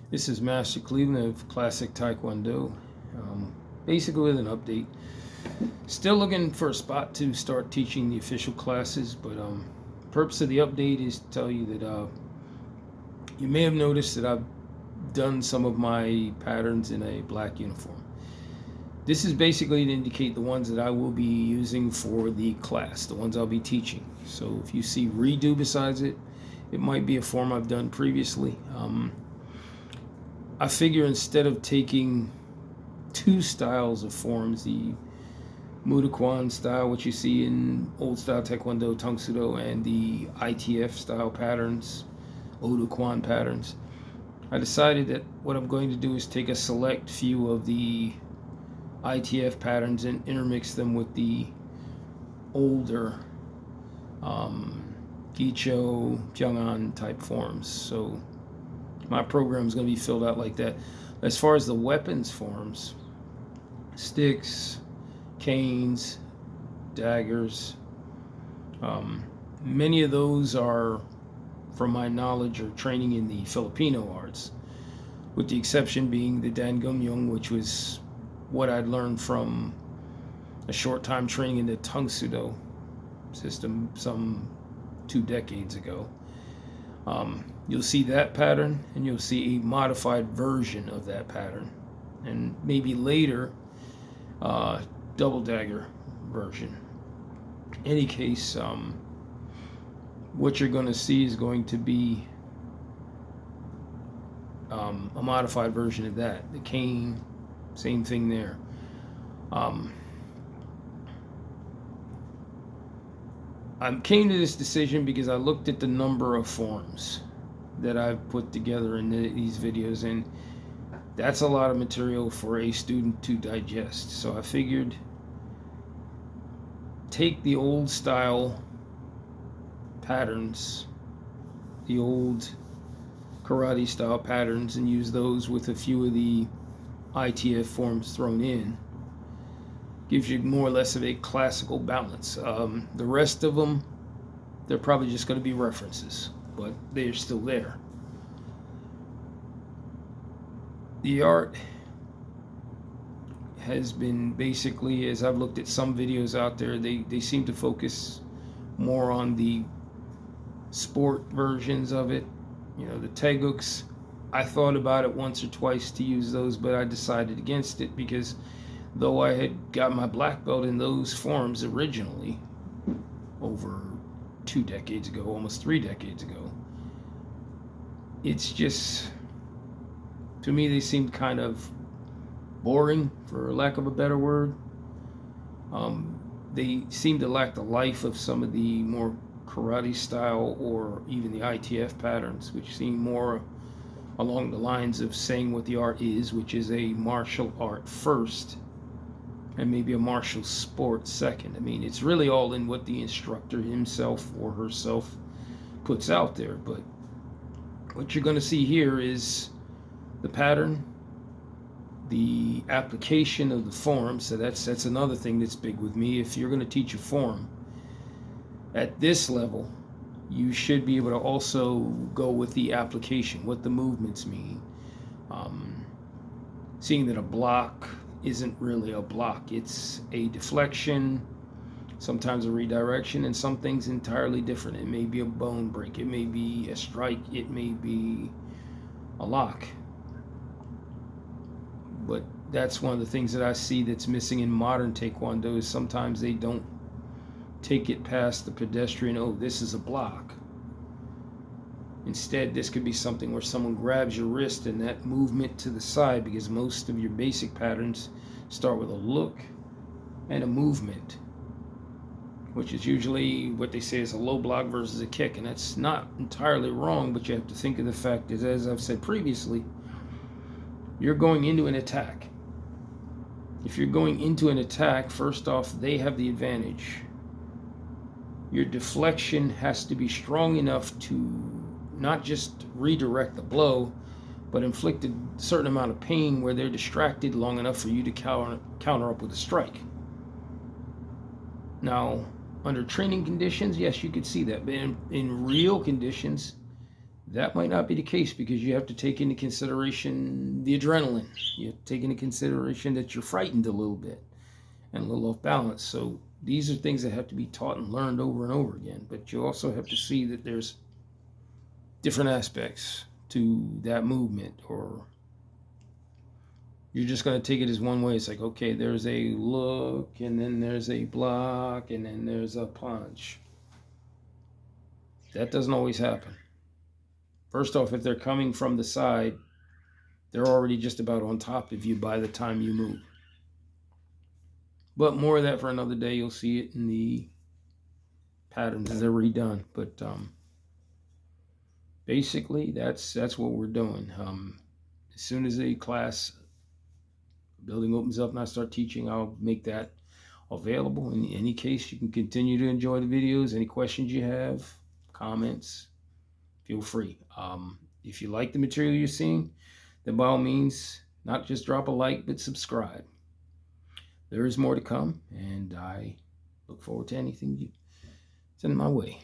This is Master Cleveland of Classic Taekwondo. Basically, with an update. Still looking for a spot to start teaching the official classes, but purpose of the update is to tell you that you may have noticed that I've done some of my patterns in a black uniform. This is basically to indicate the ones that I will be using for the class, the ones I'll be teaching. So if you see redo besides it, it might be a form I've done previously. I figure instead of taking two styles of forms, the Mudaquan style, which you see in old style Taekwondo, Tang Sudo, and the ITF style patterns, Oduquan patterns, I decided that what I'm going to do is take a select few of the ITF patterns and intermix them with the older Gicho, Pyongan type forms. So my program is going to be filled out like that. As far as the weapons forms, sticks, canes, daggers, many of those are, from my knowledge, or training in the Filipino arts, with the exception being the Dan Gumyong, which was what I'd learned from a short time training in the Tang Sudo system some 2 decades ago. You'll see that pattern, and you'll see a modified version of that pattern, and maybe later double dagger version. In any case, what you're going to see is going to be a modified version of that. The cane, same thing there. I came to this decision because I looked at the number of forms that I've put together in these videos, and that's a lot of material for a student to digest. So I figured take the old style patterns, the old karate style patterns, and use those with a few of the ITF forms thrown in. Gives you more or less of a classical balance. The rest of them, they're probably just going to be references, but they're still there. The art has been basically, as I've looked at some videos out there, they seem to focus more on the sport versions of it. You know, the Taeguk's, I thought about it once or twice to use those, but I decided against it because though I had got my black belt in those forms originally over 2 decades ago, almost 3 decades ago, it's just, to me, they seemed kind of boring, for lack of a better word. They seem to lack the life of some of the more karate style or even the ITF patterns, which seem more along the lines of saying what the art is, which is a martial art first and maybe a martial sport second. I mean, it's really all in what the instructor himself or herself puts out there. But what you're going to see here is the pattern, the application of the form. So that's another thing that's big with me. If you're going to teach a form at this level, you should be able to also go with the application, what the movements mean. Seeing that a block isn't really a block, it's a deflection, sometimes a redirection, and some things entirely different. It may be a bone break, it may be a strike, it may be a lock. But that's one of the things that I see that's missing in modern Taekwondo, is sometimes they don't take it past the pedestrian, oh, this is a block. Instead, this could be something where someone grabs your wrist and that movement to the side, because most of your basic patterns start with a look and a movement, which is usually what they say is a low block versus a kick. And that's not entirely wrong, but you have to think of the fact that, as I've said previously, you're going into an attack. If you're going into an attack, first off, they have the advantage. Your deflection has to be strong enough to not just redirect the blow, but inflict a certain amount of pain where they're distracted long enough for you to counter up with a strike. Now, under training conditions, yes, you could see that, but in real conditions, That might not be the case because you have to take into consideration the adrenaline. You have to take into consideration that you're frightened a little bit and a little off balance. So these are things that have to be taught and learned over and over again. But you also have to see that there's different aspects to that movement, or you're just going to take it as one way. It's like, okay, there's a look, and then there's a block, and then there's a punch. That doesn't always happen. First off, if they're coming from the side, they're already just about on top of you by the time you move. But more of that for another day. You'll see it in the patterns as they're redone. But basically, that's what we're doing. As soon as a class building opens up and I start teaching, I'll make that available. In any case, you can continue to enjoy the videos. Any questions you have, comments, feel free. If you like the material you're seeing, then by all means, not just drop a like, but subscribe. There is more to come, and I look forward to anything you send my way.